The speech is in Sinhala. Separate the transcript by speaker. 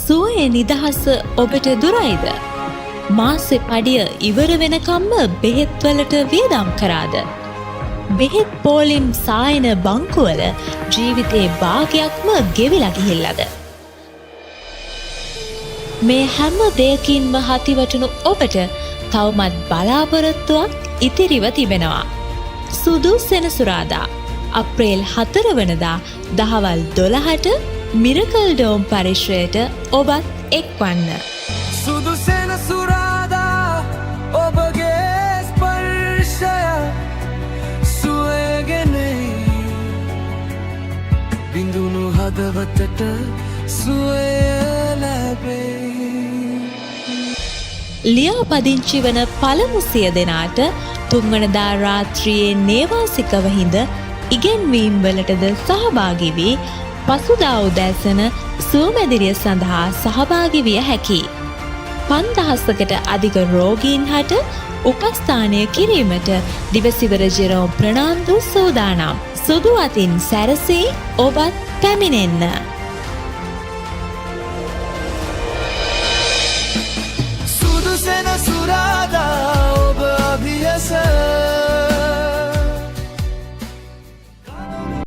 Speaker 1: සුවයේ නිදහස ඔබට දුරයිද? මාසේ පඩිය ඉවර වෙනකම්ම බෙහෙත් වලට වියදම් කරාද? බෙහෙත් පෝලිම් සායන බංකුවල ජීවිතේ භාගයක්ම ගෙවිලා ගිහිල්ලාද? මේ හැම දෙයකින්ම හතිවටුණු ඔබට තවමත් බලාපොරොත්තුවක් ඉතිරිව තිබෙනවා. සුදු සෙනසුරාදා අප්‍රේල් 4 වනදා දහවල් 12ට මිරකල් ඩෝම් පරිශ්‍රයට ඔබත් එක්වන්න.
Speaker 2: සුදු සෙනසුරාදා ඔබගේ ස්පර්ශය සුවයගෙනයි බිඳුණු හදවතට සුවය ලැබේ.
Speaker 1: ලියාපදිංචි වන පළමු 100 දෙනාට තුන්වනදා රාත්‍රියේ නේවාසිකව හිඳ ඉගෙන්වීම් වලටද සහභාගී වී පසුදා උදෑසන සුවමැදිරිය සඳහා සහභාගී විය හැකියි. 5000කට අධික රෝගීන් හට උපස්ථානය කිරීමට දිවසිවර ජෙරෝම් ප්‍රනාන්දු සූදානම්. සුදු අතින් සැරසී ඔබත් පැමිණෙන්න.
Speaker 2: සුදු සෙනසුරාදා